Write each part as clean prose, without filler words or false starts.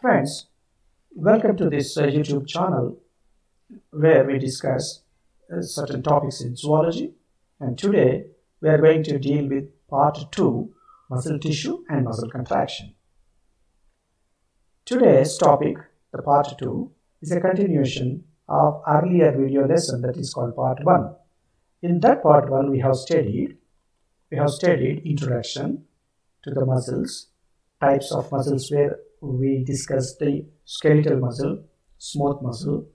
Friends, welcome to this YouTube channel where we discuss certain topics in zoology, and today we are going to deal with part 2, muscle tissue and muscle contraction. Today's topic, the part 2, is a continuation of earlier video lesson that is called part 1. In that part 1 we have studied introduction to the muscles, types of muscles, where we discussed the skeletal muscle, smooth muscle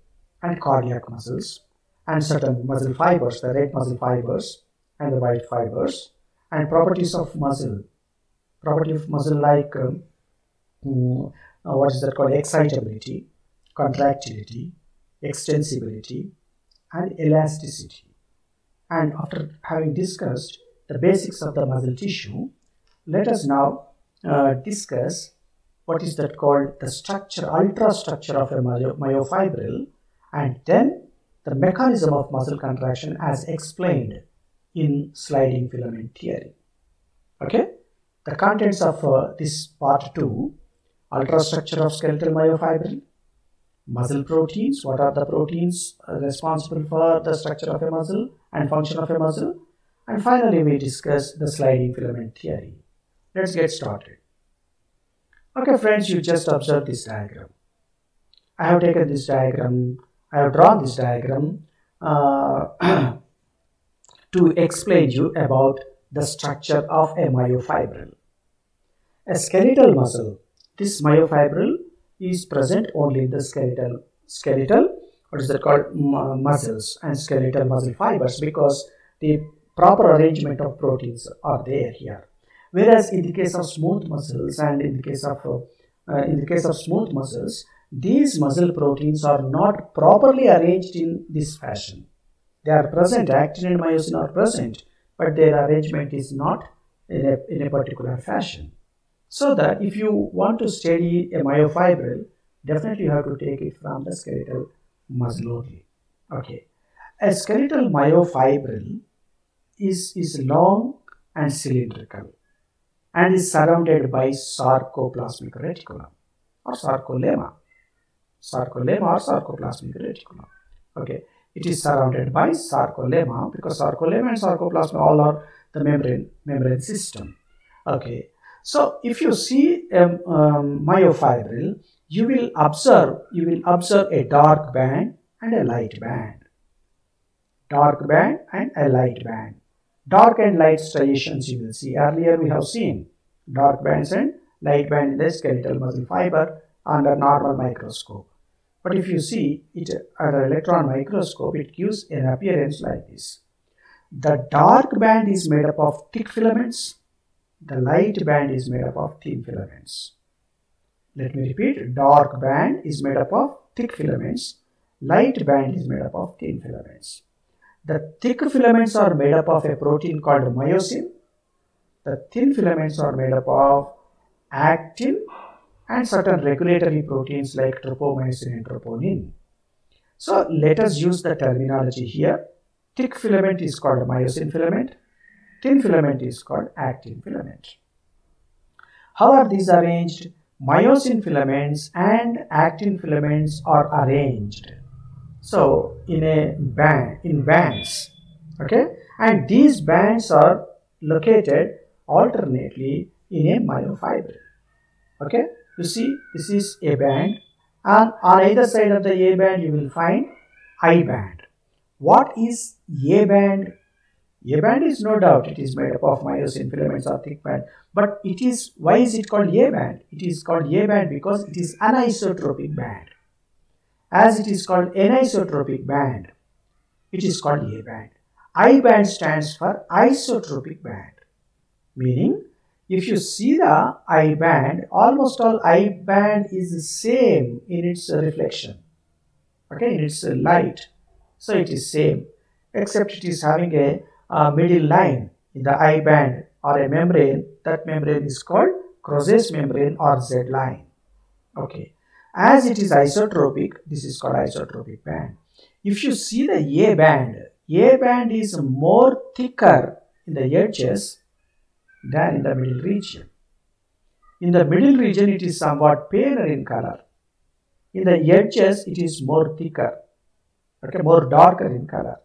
and cardiac muscles, and certain muscle fibers, the red muscle fibers and the white fibers, and properties of muscle. Property of muscle like what is that called? Excitability, contractility, extensibility and elasticity. And after having discussed the basics of the muscle tissue, let us now discuss what is that called the structure, ultrastructure of a myofibril, and then the mechanism of muscle contraction as explained in sliding filament theory. Okay, the contents of this part 2: ultrastructure of skeletal myofibril, muscle proteins, what are the proteins responsible for the structure of a muscle and function of a muscle, and finally we discuss the sliding filament theory. Let's get started. Okay friends, you just observe this diagram. I have taken this diagram, I have drawn this diagram to explain you about the structure of a myofibril. A skeletal muscle, this myofibril is present only in the skeletal, what is that called, muscles and skeletal muscle fibers, because the proper arrangement of proteins are there here. Whereas in the case of smooth muscles and in the case of smooth muscles, these muscle proteins are not properly arranged in this fashion. They are present, actin and myosin are present, but their arrangement is not in a particular fashion. So that if you want to study a myofibril, definitely you have to take it from the skeletal muscle only. Okay, a skeletal myofibril is long and cylindrical and is surrounded by sarcoplasmic reticulum or sarcolemma or sarcoplasmic reticulum. Okay, it is surrounded by sarcolemma because sarcolemma and sarcoplasma all are the membrane system. Okay, so if you see a myofibril, you will observe a dark band and a light band. Dark band and a light band. Dark and light striations you will see. Earlier we have seen dark bands and light band in the skeletal muscle fiber under normal microscope. But if you see it under electron microscope, it gives an appearance like this. The dark band is made up of thick filaments. The light band is made up of thin filaments. Let me repeat. Dark band is made up of thick filaments. Light band is made up of thin filaments. The thick filaments are made up of a protein called myosin. The thin filaments are made up of actin and certain regulatory proteins like tropomyosin and troponin. So let us use the terminology here. Thick filament is called myosin filament. Thin filament is called actin filament. How are these arranged? Myosin filaments and actin filaments are arranged so in bands, okay, and these bands are located alternately in a myofibril. Okay, you see this is a band, and on either side of the A band you will find I band. What is A band? A band is no doubt it is made up of myosin filaments or thick band, but why is it called A band? It is called A band because it is anisotropic band. As it is called anisotropic band, it is called A band. I band stands for isotropic band, meaning if you see the I band, almost all I band is the same in its reflection, okay, in its light. So it is same, except it is having a middle line in the I band or a membrane. That membrane is called Crouzes membrane or Z line. Okay, as it is isotropic, this is called isotropic band. If you see the A band is more thicker in the edges than in the middle region. In the middle region, it is somewhat paler in color. In the edges, it is more thicker, okay, more darker in color.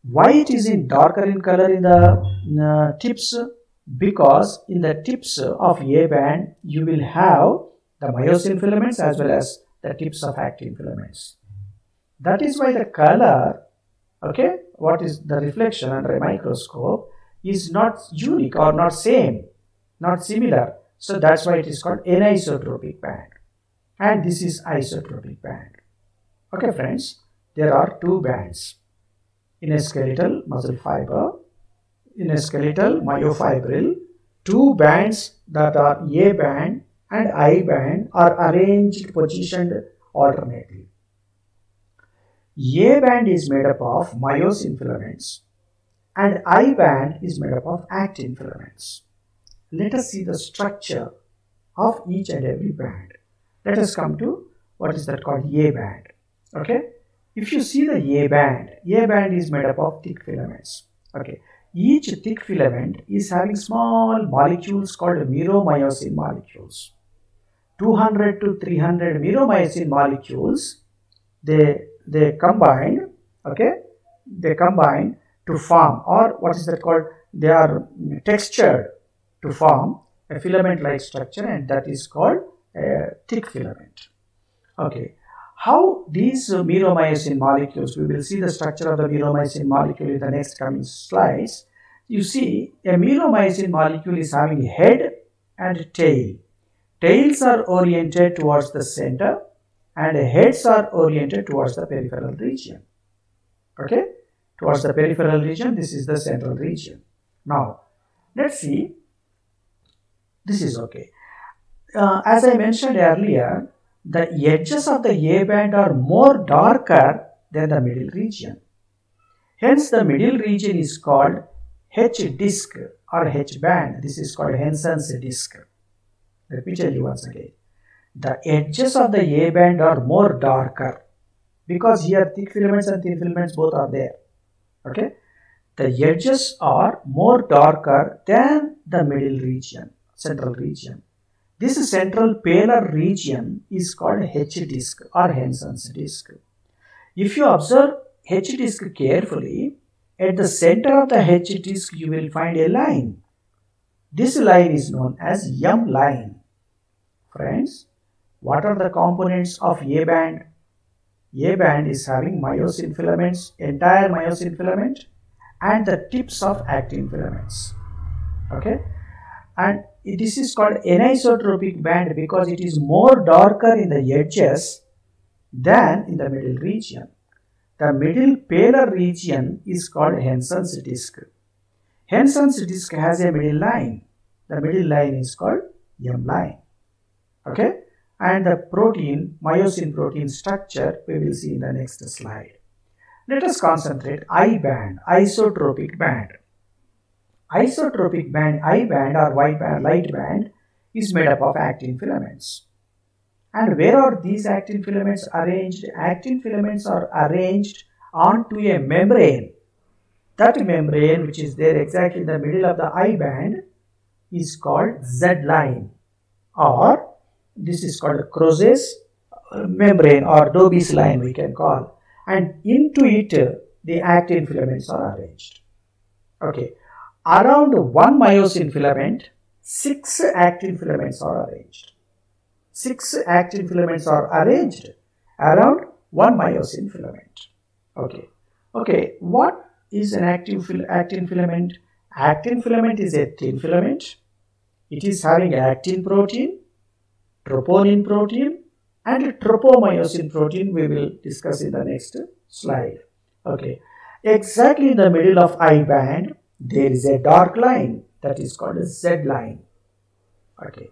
Why it is in darker in color in the tips? Because in the tips of A band, you will have the myosin filaments as well as the tips of actin filaments. That is why the color, okay, what is the reflection under a microscope is not unique or not same, not similar. So that's why it is called anisotropic band. And this is isotropic band. Okay friends, there are two bands. In a skeletal muscle fiber, in a skeletal myofibril, two bands that are A band and I band are arranged, positioned alternately. A band is made up of myosin filaments and I band is made up of actin filaments. Let us see the structure of each and every band. Let us come to what is that called A band. Okay, if you see the A band is made up of thick filaments. Okay, each thick filament is having small molecules called myromyosin molecules. 200 to 300 myromyosin molecules, they combine, okay, they combine to form, or what is that called, they are textured to form a filament like structure, and that is called a thick filament. Okay, how these myromyosin molecules, we will see the structure of the myromyosin molecule in the next coming slides. You see, a myromyosin molecule is having head and tail. Tails are oriented towards the center and heads are oriented towards the peripheral region. Okay, towards the peripheral region, this is the central region. Now, let's see, this is okay. As I mentioned earlier, the edges of the A band are more darker than the middle region. Hence, the middle region is called H disc or H band. This is called Henson's disc. Let me tell you once again. The edges of the A band are more darker because here thick filaments and thin filaments both are there. Okay, the edges are more darker than the middle region, central region. This central paler region is called H disc or Henson's disc. If you observe H disc carefully, at the center of the H disc you will find a line. This line is known as M line. Friends, what are the components of A band? A band is having myosin filaments, entire myosin filament, and the tips of actin filaments. Okay, and this is called anisotropic band because it is more darker in the edges than in the middle region. The middle paler region is called Henson's disc. Henson's disc has a middle line. The middle line is called M line. Okay, and the protein, myosin protein structure, we will see in the next slide. Let us concentrate I band, isotropic band. Isotropic band, I band or white band, light band is made up of actin filaments. And where are these actin filaments arranged? Actin filaments are arranged onto a membrane. That membrane, which is there exactly in the middle of the I band, is called Z line, or this is called Crozes membrane or Dobbe's line we can call, and into it the actin filaments are arranged. Okay, around one myosin filament, 6 actin filaments are arranged. 6 actin filaments are arranged around one myosin filament. Okay, what is an actin filament? Actin filament is a thin filament. It is having actin protein, troponin protein, and tropomyosin protein. We will discuss in the next slide. Okay, exactly in the middle of I band there is a dark line that is called a Z line. Okay,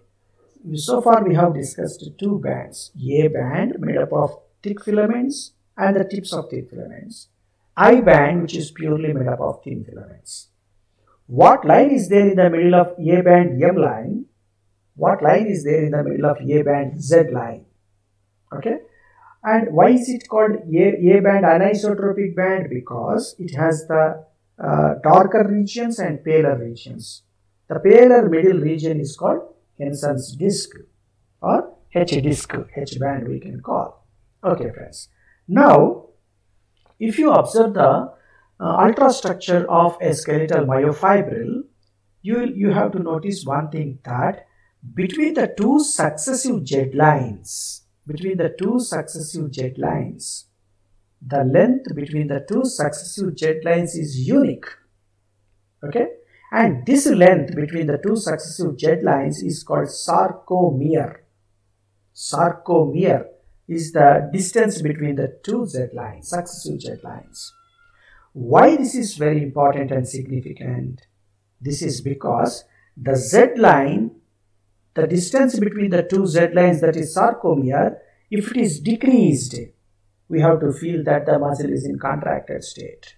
so far we have discussed two bands. A band made up of thick filaments and the tips of thin filaments. I band which is purely made up of thin filaments. What line is there in the middle of A band M line? What line is there in the middle of A band Z line? Okay, and why is it called A band anisotropic band? Because it has the darker regions and paler regions. The paler middle region is called Hensen's disk or H disk, H band we can call. Okay friends. Now if you observe the ultrastructure of a skeletal myofibril, you have to notice one thing, that between the two successive Z lines, the length between the two successive Z lines is unique. Okay, and this length between the two successive Z lines is called sarcomere. Sarcomere is the distance between the two Z lines, successive Z lines. Why this is very important and significant? This is because the Z line, the distance between the two Z lines, that is sarcomere, if it is decreased, we have to feel that the muscle is in contracted state.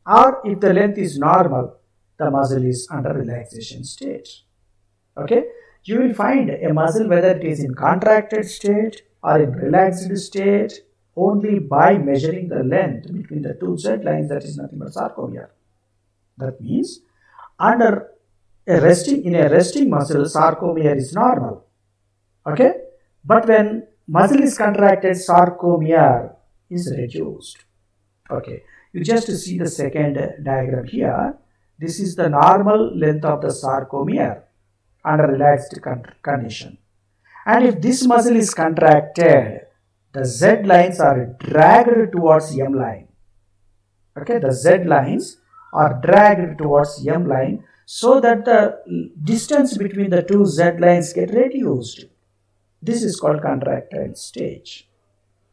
Or if the length is normal, the muscle is under relaxation state. Okay, you will find a muscle whether it is in contracted state or in relaxed state only by measuring the length between the two Z lines, that is nothing but sarcomere. That means in a resting muscle, sarcomere is normal. Okay, but when muscle is contracted, sarcomere is reduced. Okay, you just see the second diagram here. This is the normal length of the sarcomere under relaxed condition. And if this muscle is contracted, the Z lines are dragged towards M line. Okay, the Z lines are dragged towards M line so that the distance between the two Z lines get reduced. This is called contractile stage.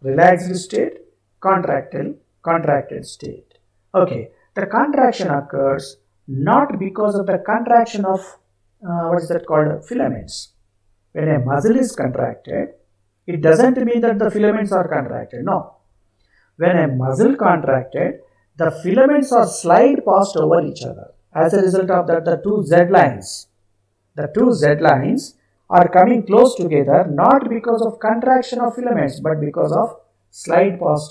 Relaxed state, contracted state. Okay, the contraction occurs not because of the contraction of filaments. When a muscle is contracted, it doesn't mean that the filaments are contracted. No. When a muscle contracted, the filaments are slide past over each other. As a result of that, the two Z lines are coming close together not because of contraction of filaments but because of sliding of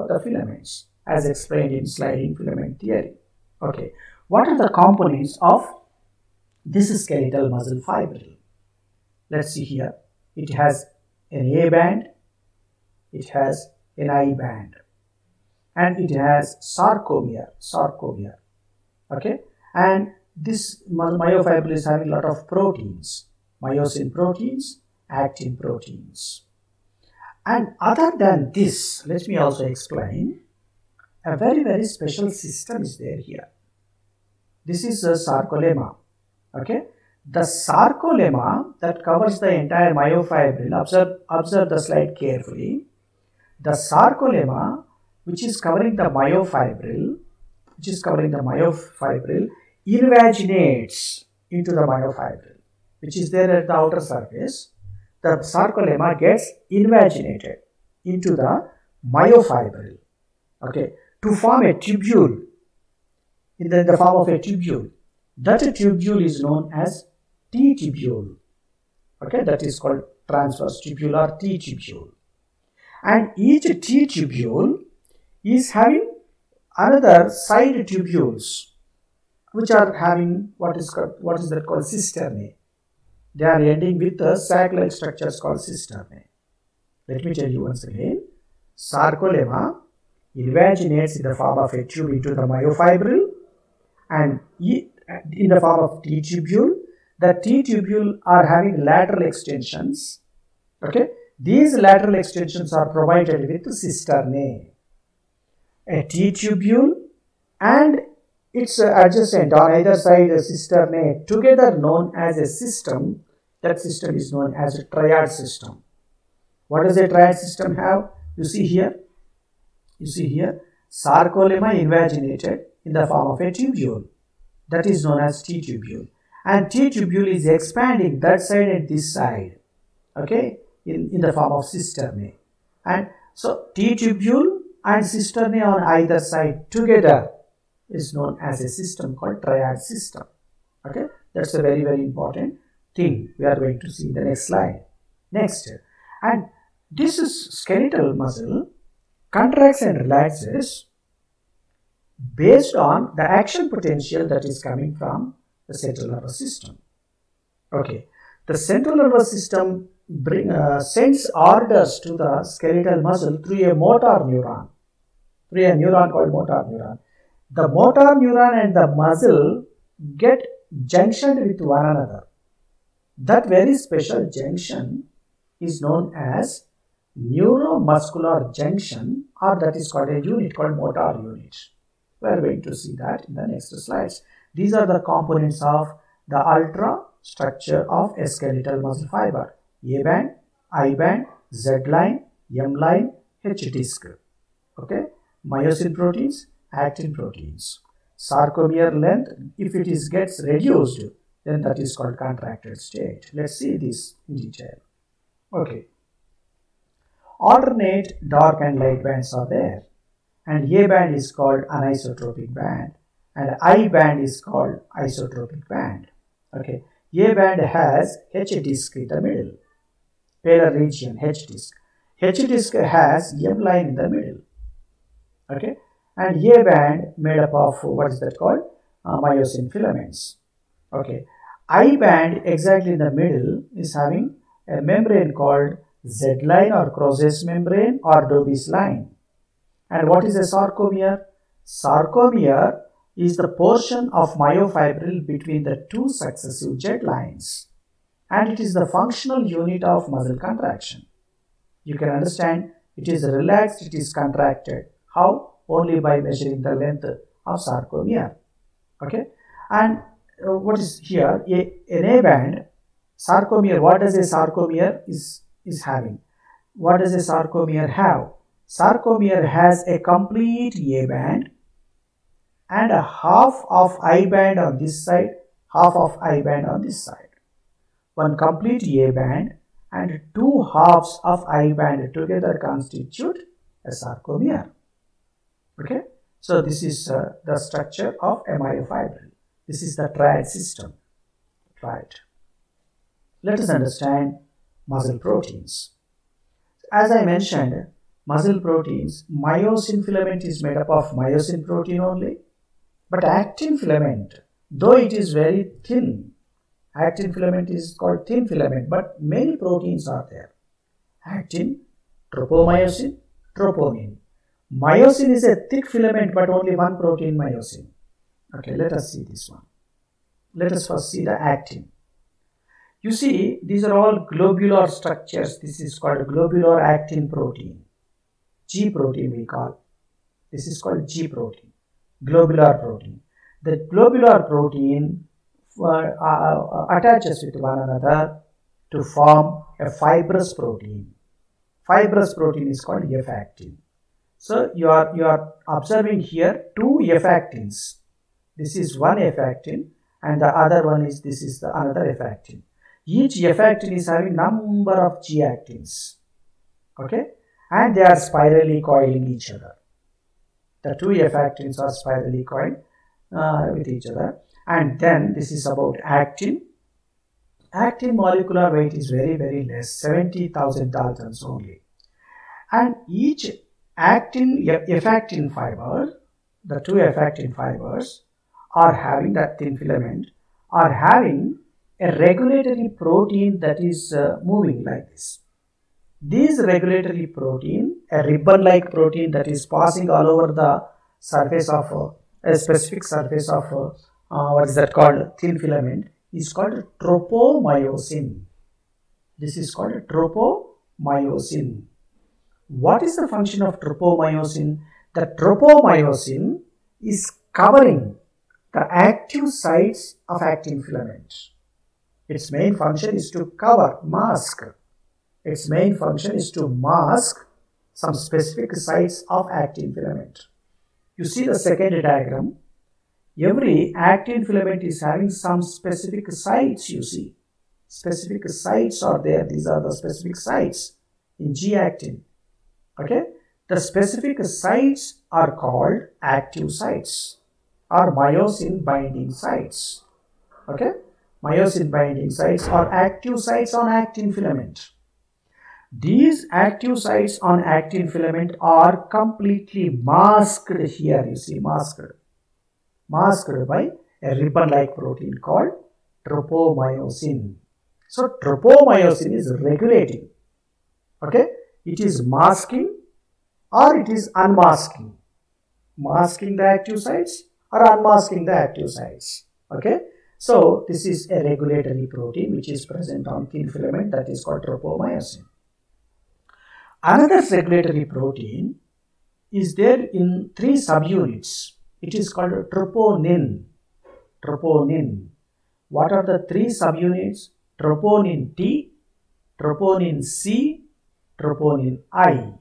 the filaments, as explained in sliding filament theory. Okay, what are the components of this skeletal muscle fibril? Let's see here. It has an A band, it has an I band, and it has sarcomere. Okay, and this myofibril is having a lot of proteins, myosin proteins, actin proteins. And other than this, let me also explain, a very special system is there here. This is a sarcolemma. Okay, the sarcolemma that covers the entire myofibril, observe the slide carefully. The sarcolemma, which is covering the myofibril, invaginates into the myofibril, which is there at the outer surface. The sarcolemma gets invaginated into the myofibril, okay, to form a tubule, in the form of a tubule. That tubule is known as T-tubule. Okay, that is called transverse tubule or T-tubule. And each T-tubule is having another side tubules, which are having what is called cisternae. They are ending with the sac-like structures called cisternae. Let me tell you once again. Sarcolemma invaginates in the form of a tube into the myofibril, and in the form of T-tubule. The T-tubule are having lateral extensions. Okay, these lateral extensions are provided with cisternae. A T-tubule and its adjacent on either side a cisternae together known as a system. That system is known as a triad system. What does a triad system have? You see here, sarcolemma invaginated in the form of a tubule. That is known as T-tubule. And T-tubule is expanding that side and this side, okay, in the form of cisternae. And so T-tubule and cisternae on either side together is known as a system called triad system. Okay, that's a very important thing we are going to see in the next slide. Next, and this is skeletal muscle contracts and relaxes based on the action potential that is coming from the central nervous system. Okay, the central nervous system sends orders to the skeletal muscle through a motor neuron, called motor neuron. The motor neuron and the muscle get junctioned with one another. That very special junction is known as neuromuscular junction, or that is called a unit called motor unit. We are going to see that in the next slides. These are the components of the ultra structure of a skeletal muscle fiber: A band, I band, Z line, M line, H disc. Okay, myosin proteins, actin proteins. Sarcomere length, if it gets reduced, then that is called contracted state. Let's see this in detail. Okay. Alternate dark and light bands are there, and A band is called anisotropic band and I band is called isotropic band. Okay. A band has H disc in the middle, palar region, H disc. H disc has M line in the middle. Okay. And A band made up of, what is that called? Myosin filaments. Okay. I band exactly in the middle is having a membrane called Z line or Croce's membrane or Dobbe's line. And what is a sarcomere? Sarcomere is the portion of myofibril between the two successive Z lines, and it is the functional unit of muscle contraction. You can understand it is relaxed, it is contracted. How? Only by measuring the length of sarcomere. Okay. And what is here? An A band sarcomere. What does a sarcomere is having? What does a sarcomere have? Sarcomere has a complete A band and a half of I band on this side, half of I band on this side. One complete A band and two halves of I band together constitute a sarcomere. Okay, so this is the structure of a myofibril. This is the triad system. Right. Let us understand muscle proteins. As I mentioned, muscle proteins, myosin filament is made up of myosin protein only, but actin filament, though it is very thin, actin filament is called thin filament, but many proteins are there. Actin, tropomyosin, troponin. Myosin is a thick filament, but only one protein, myosin. Okay, let us see this one. Let us first see the actin. You see, these are all globular structures. This is called globular actin protein. G protein we call. This is called G protein, globular protein. The globular protein attaches with one another to form a fibrous protein. Fibrous protein is called F actin. So you are observing here two F actins. This is one F actin and the other one is, this is the another F actin. Each F actin is having number of G actins. Okay, and they are spirally coiling each other. The two F actins are spirally coiled with each other. And then this is about actin. Actin molecular weight is very, very less, 70,000 Daltons only. And each actin, F actin fiber, the two F actin fibers are having, that thin filament, are having a regulatory protein that is moving like this. This regulatory protein, a ribbon-like protein that is passing all over the surface of a specific surface of what is that called, thin filament, is called tropomyosin. This is called tropomyosin. What is the function of tropomyosin? The tropomyosin is covering the active sites of actin filament. Its main function is to cover, mask. Its main function is to mask some specific sites of actin filament. You see the second diagram. Every actin filament is having some specific sites, you see. Specific sites are there. These are the specific sites in G-actin. Okay. The specific sites are called active sites or myosin binding sites. Okay. Myosin binding sites are active sites on actin filament. These active sites on actin filament are completely masked here, you see, masked by a ribbon-like protein called tropomyosin. So tropomyosin is regulating. Okay, it is masking or it is unmasking. Masking the active sites or unmasking the active sites. Okay, so this is a regulatory protein which is present on thin filament, that is called tropomyosin. Another regulatory protein is there in 3 subunits. It is called troponin. Troponin. What are the 3 subunits? Troponin T, troponin C, troponin I.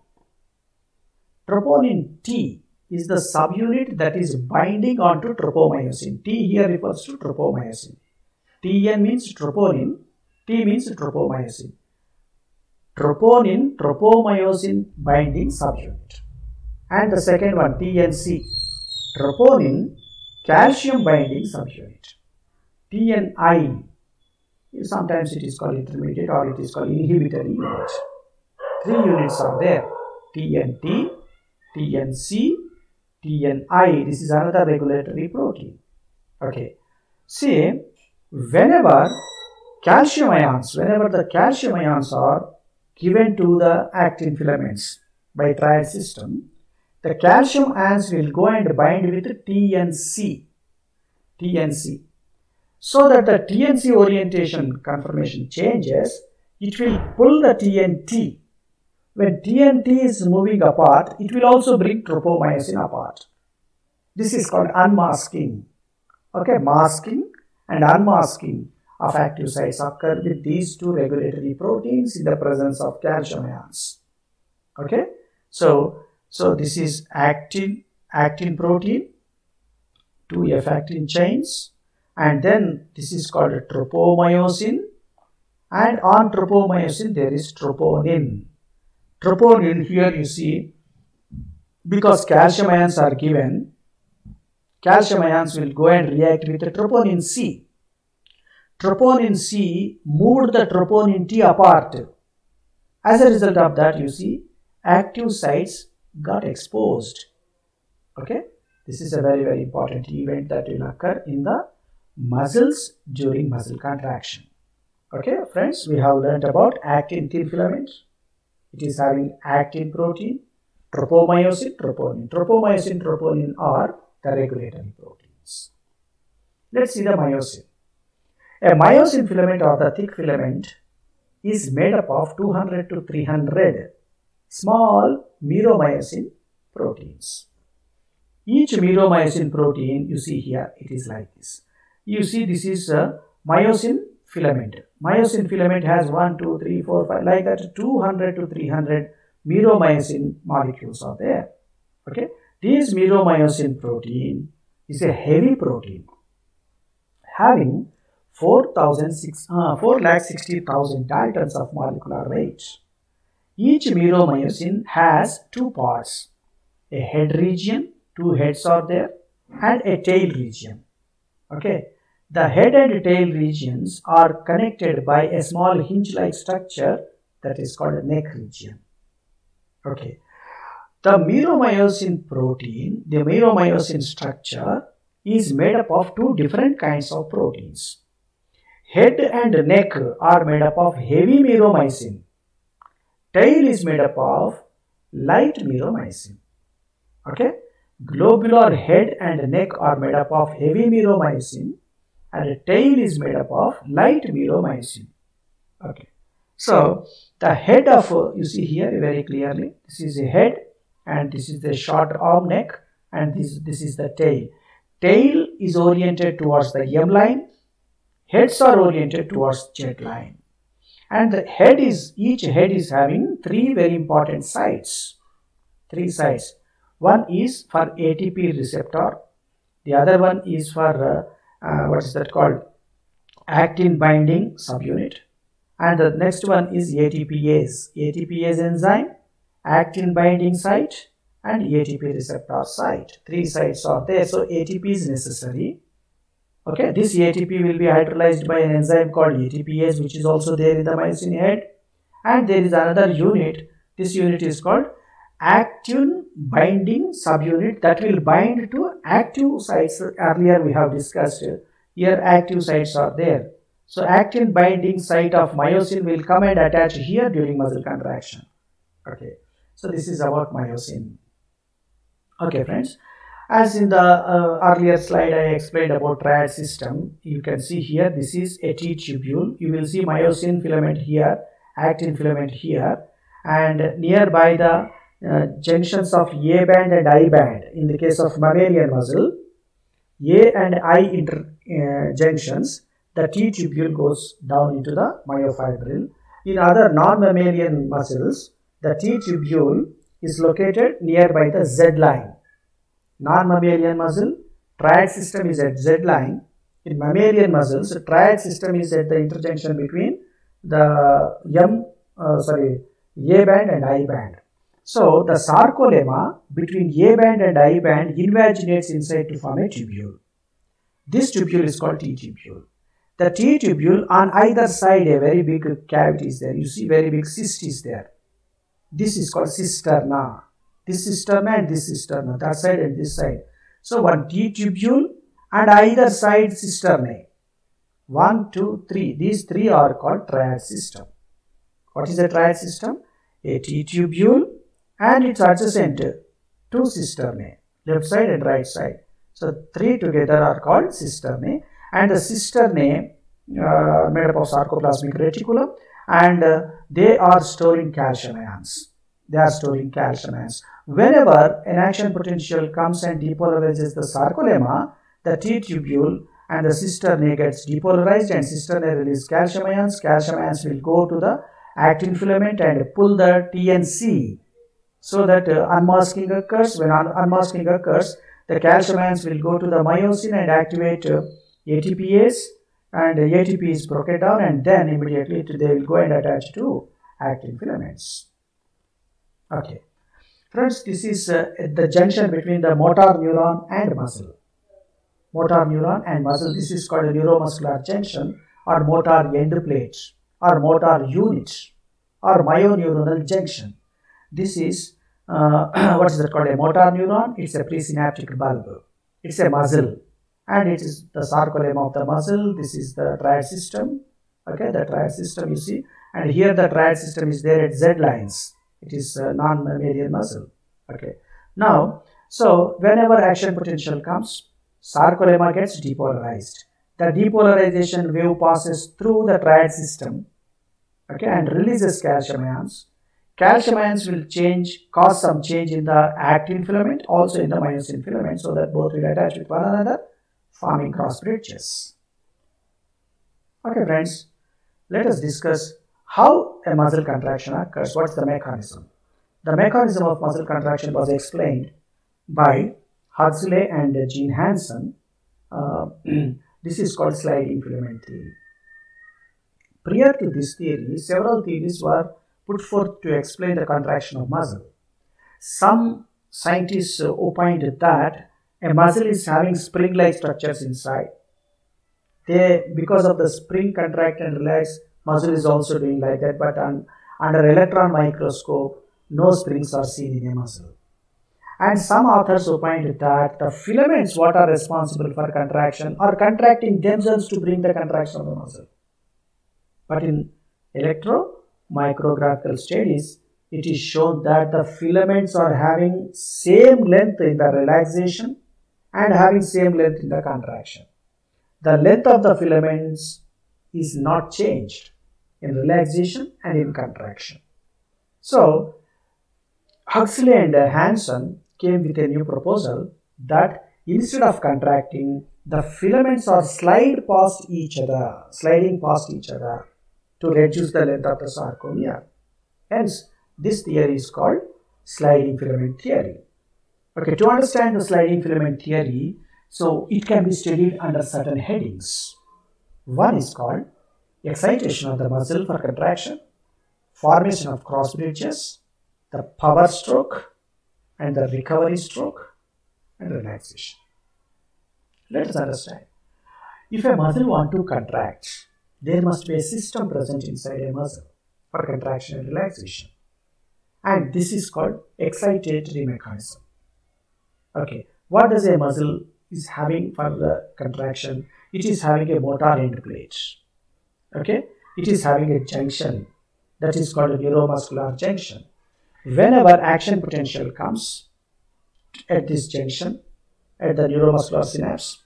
Troponin T is the subunit that is binding onto tropomyosin. T here refers to tropomyosin. Tn means troponin, T means tropomyosin. Troponin, tropomyosin binding subunit. And the second one, TNC, troponin, calcium binding subunit. TNI, sometimes it is called intermediate or it is called inhibitory unit. 3 units are there, TNT, TNC, TNI. This is another regulatory protein. Okay. See, whenever the calcium ions are given to the actin filaments by triad system, the calcium ions will go and bind with TNC. So that the TNC orientation conformation changes, it will pull the TNT. When TNT is moving apart, it will also bring tropomyosin apart. This is called unmasking. Okay, masking and unmasking of active sites occur with these 2 regulatory proteins in the presence of calcium ions. Okay, so this is actin protein, 2 F-actin chains, and then this is called tropomyosin, and on tropomyosin there is troponin. Troponin here you see, because calcium ions are given, calcium ions will go and react with the troponin C. Troponin C moved the troponin T apart. As a result of that, you see, active sites got exposed. Okay, this is a very, very important event that will occur in the muscles during muscle contraction. Okay, friends, we have learnt about actin thin filament. It is having actin protein, tropomyosin, troponin. Tropomyosin, troponin are the regulatory proteins. Let's see the myosin. A myosin filament or the thick filament is made up of 200 to 300 small meromyosin proteins. Each meromyosin protein, you see here, it is like this. You see, this is a myosin filament. Myosin filament has 1, 2, 3, 4, 5, like that, 200 to 300 meromyosin molecules are there. Okay, this meromyosin protein is a heavy protein having 4,60,000 daltons of molecular weight. Each meromyosin has 2 parts, a head region, 2 heads are there, and a tail region. Okay, the head and tail regions are connected by a small hinge-like structure that is called a neck region. Okay, the meromyosin protein, the meromyosin structure is made up of 2 different kinds of proteins. Head and neck are made up of heavy meromyosin. Tail is made up of light meromyosin. Okay, globular head and neck are made up of heavy meromyosin, and tail is made up of light meromyosin. Okay, so the head of, you see here very clearly, this is a head and this is the short arm neck, and this is the tail. Tail is oriented towards the M line, heads are oriented towards Z line, and the head is, each head is having 3 very important sites. 3 sites. One is for ATP receptor, the other one is for what is that called, actin binding subunit, and the next one is ATPase enzyme, actin binding site, and ATP receptor site. 3 sites are there, so ATP is necessary. Okay, this ATP will be hydrolyzed by an enzyme called ATPase, which is also there in the myosin head, and there is another unit. This unit is called actin binding subunit that will bind to active sites. Earlier we have discussed, here active sites are there. So actin binding site of myosin will come and attach here during muscle contraction. Okay, so this is about myosin. Okay friends, as in the earlier slide I explained about triad system, you can see here this is a T tubule. You will see myosin filament here, actin filament here, and nearby the junctions of A band and I band. In the case of mammalian muscle, A and I junctions, the T tubule goes down into the myofibril. In other non-mammalian muscles, the T tubule is located nearby the Z line. Non-mammalian muscle, triad system is at Z line. In mammalian muscles, triad system is at the interjunction between the A band and I band. So the sarcolemma between A band and I band invaginates inside to form a tubule. This tubule is called T tubule. The T tubule, on either side a very big cavity is there. You see very big cyst is there. This is called cisterna. This cisterna and this cisterna, that side and this side. So one T tubule and either side cisternae. 1, 2, 3. These three are called triad system. What is a triad system? A T tubule and its adjacent two cisternae, left side and right side. So three together are called cisternae, and the cisternae made up of sarcoplasmic reticulum, and they are storing calcium ions. They are storing calcium ions. Whenever an action potential comes and depolarizes the sarcolemma, the T tubule and the cisternae gets depolarized and cisternae release calcium ions. Calcium ions will go to the actin filament and pull the TNC, so that unmasking occurs. When unmasking occurs, the calcium ions will go to the myosin and activate ATPase, and ATP is broken down, and then immediately they will go and attach to actin filaments. Okay, friends, this is the junction between the motor neuron and muscle. Motor neuron and muscle, this is called a neuromuscular junction, or motor end plate, or motor unit, or myoneuronal junction. This is what is that called? A motor neuron. It's a presynaptic bulb. It's a muscle, and it is the sarcolemma of the muscle. This is the triad system. Okay, the triad system you see, and here the triad system is there at Z lines. It is non-mammalian muscle. Okay, now so whenever action potential comes, sarcolemma gets depolarized. The depolarization wave passes through the triad system, okay, and releases calcium ions. Calcium ions will cause some change in the actin filament, also in the myosin filament, so that both will attach with one another, forming cross bridges. Okay friends, let us discuss how a muscle contraction occurs. What is the mechanism? The mechanism of muscle contraction was explained by Huxley and Gene Hansen. This is called sliding filament theory. Prior to this theory, several theories were put forth to explain the contraction of muscle. Some scientists opined that a muscle is having spring-like structures inside. Because of the spring contract and relax, muscle is also doing like that, but under electron microscope, no springs are seen in a muscle. And some authors opined that the filaments what are responsible for contraction are contracting themselves to bring the contraction of the muscle. But in electromicrographical studies, it is shown that the filaments are having same length in the relaxation and having same length in the contraction. The length of the filaments is not changed in relaxation and in contraction. So, Huxley and Hansen came with a new proposal that instead of contracting, the filaments are sliding past each other to reduce the length of the sarcomere. Hence, this theory is called sliding filament theory. Okay, to understand the sliding filament theory, so it can be studied under certain headings. One is called excitation of the muscle for contraction, formation of cross bridges, the power stroke, and the recovery stroke, and relaxation. Let us understand. If a muscle wants to contract, there must be a system present inside a muscle for contraction and relaxation. And this is called excitatory mechanism. Okay, what does a muscle is having for the contraction? It is having a motor end plate. Okay, it is having a junction that is called a neuromuscular junction. Whenever action potential comes at this junction, at the neuromuscular synapse,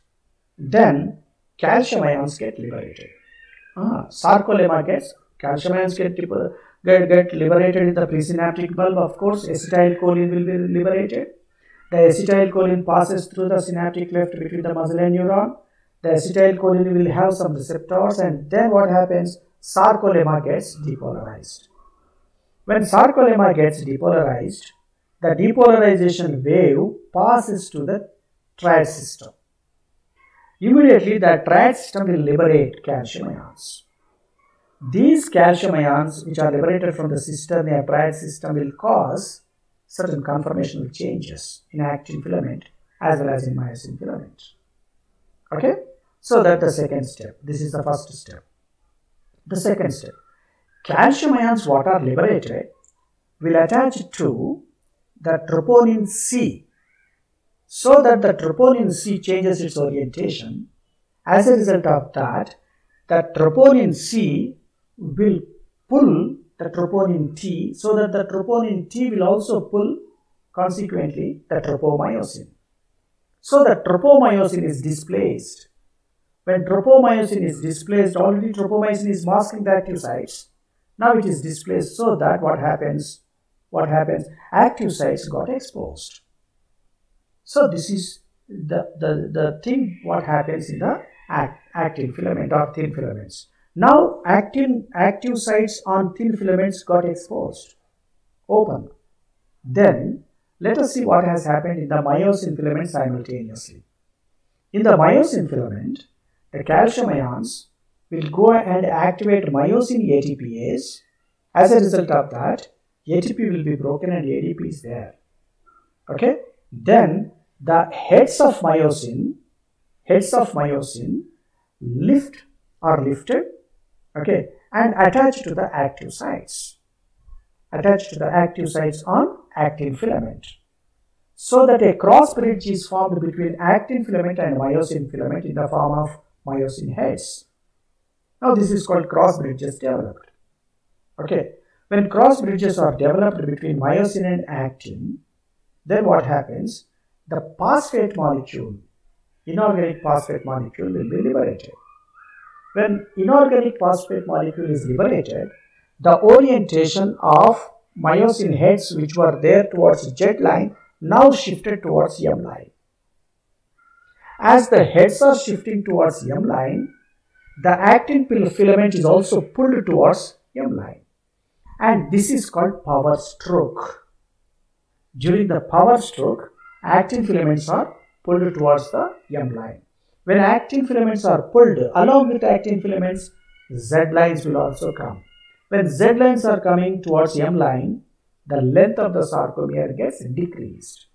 then calcium ions get liberated. Sarcolemma gets calcium ions get liberated in the presynaptic bulb. Of course, acetylcholine will be liberated. The acetylcholine passes through the synaptic cleft between the muscle and neuron. The acetylcholine will have some receptors, and then what happens? Sarcolemma gets depolarized. When sarcolemma gets depolarized, the depolarization wave passes to the triad system. Immediately, the triad system will liberate calcium ions. These calcium ions, which are liberated from the cisternae triad system, will cause certain conformational changes in actin filament as well as in myosin filament. Okay? So that's the second step. This is the first step. The second step. Calcium ions, what are liberated, will attach to the troponin C, so that the troponin C changes its orientation. As a result of that, the troponin C will pull the troponin T, so that the troponin T will also pull, consequently, the tropomyosin. So the tropomyosin is displaced. When tropomyosin is displaced, already tropomyosin is masking the active sites. Now it is displaced, so that what happens? Active sites got exposed. So this is the thing what happens in the actin filament or thin filaments. Now active sites on thin filaments got exposed, open. Then let us see what has happened in the myosin filament simultaneously. In the myosin filament, the calcium ions will go and activate myosin ATPase. As a result of that, ATP will be broken and ADP is there. Okay? Then the heads of myosin are lifted, okay, and attached to the active sites. Attached to the active sites on actin filament. So that a cross bridge is formed between actin filament and myosin filament in the form of myosin heads. Now this is called cross bridges developed. Okay, when cross bridges are developed between myosin and actin, then what happens? The phosphate molecule, inorganic phosphate molecule, will be liberated. When inorganic phosphate molecule is liberated, the orientation of myosin heads which were there towards Z line now shifted towards M line. As the heads are shifting towards M line, the actin filament is also pulled towards M line. And this is called power stroke. During the power stroke, actin filaments are pulled towards the M line. When actin filaments are pulled, along with actin filaments, Z lines will also come. When Z lines are coming towards M line, the length of the sarcomere gets decreased.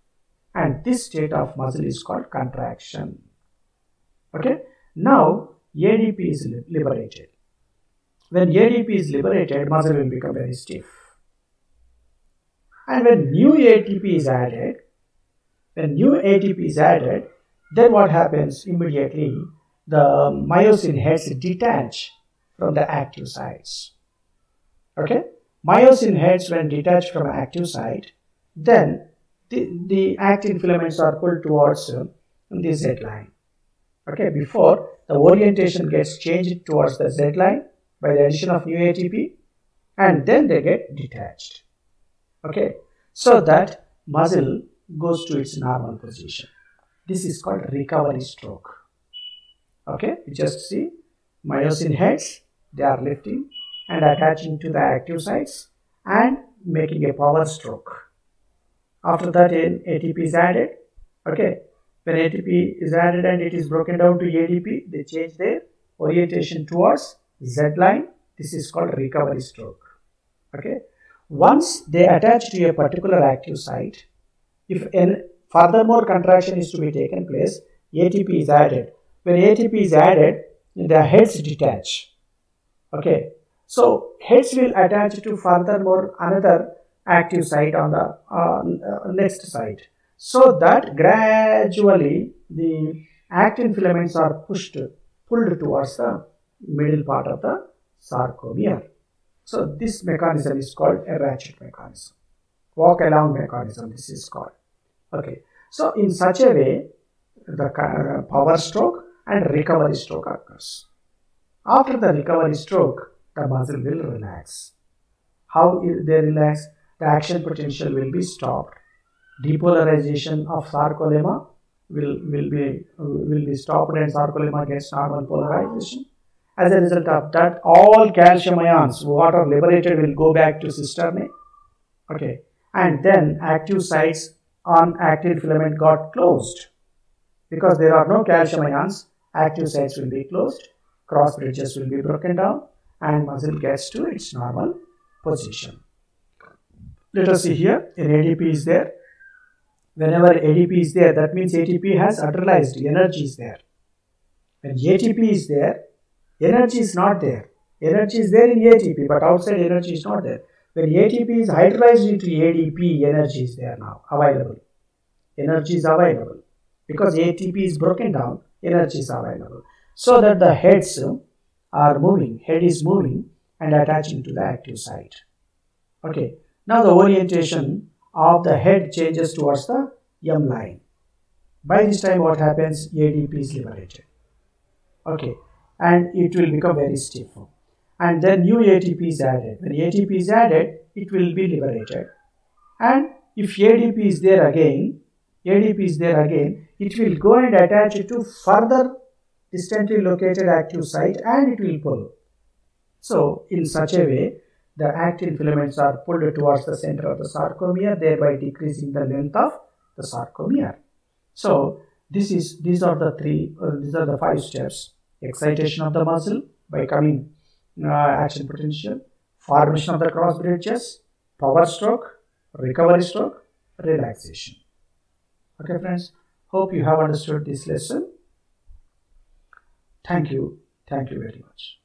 And this state of muscle is called contraction. Okay? Now, ADP is liberated. When ADP is liberated, muscle will become very stiff. And when new ATP is added, then what happens? Immediately, the myosin heads detach from the active sites. Okay? Myosin heads, when detached from active site, then the actin filaments are pulled towards the Z line. Okay? Before, the orientation gets changed towards the Z line by the addition of new ATP, and then they get detached. Okay? So that muscle goes to its normal position. This is called recovery stroke. Okay, you just see myosin heads, they are lifting and attaching to the active sites and making a power stroke. After that, ATP is added. Okay, when ATP is added and it is broken down to ADP, they change their orientation towards Z line. This is called recovery stroke. Okay, once they attach to a particular active site, if furthermore contraction is to be taken place, ATP is added. When ATP is added, the heads detach. Okay, so heads will attach to furthermore another active site on the next site, so that gradually the actin filaments are pulled towards the middle part of the sarcomere. So this mechanism is called a ratchet mechanism. Walk along mechanism, this is called. Okay. So in such a way, the power stroke and recovery stroke occurs. After the recovery stroke, the muscle will relax. How they relax? The action potential will be stopped. Depolarization of sarcolemma will be stopped and sarcolemma gets normal polarization. As a result of that, all calcium ions what are liberated will go back to cisternae. Okay, and then active sites on actin filament got closed. Because there are no calcium ions, active sites will be closed, cross bridges will be broken down, and muscle gets to its normal position. Let us see here, an ADP is there. Whenever ADP is there, that means ATP has hydrolyzed, energy is there. When ATP is there, energy is not there. Energy is there in ATP, but outside energy is not there. When ATP is hydrolyzed into ADP, energy is there now, available. Energy is available. Because ATP is broken down, energy is available. So that the heads are moving, head is moving and attaching to the active site. Okay, now the orientation of the head changes towards the M line. By this time what happens? ADP is liberated. Okay, and it will become very stiff. And then new ATP is added. When ATP is added, it will be liberated. And if ADP is there again, it will go and attach it to further distantly located active site and it will pull. So in such a way, the actin filaments are pulled towards the center of the sarcomere, thereby decreasing the length of the sarcomere. So these are the 5 steps: excitation of the muscle by coming action potential, formation of the cross bridges, power stroke, recovery stroke, relaxation. Okay friends, hope you have understood this lesson. Thank you very much.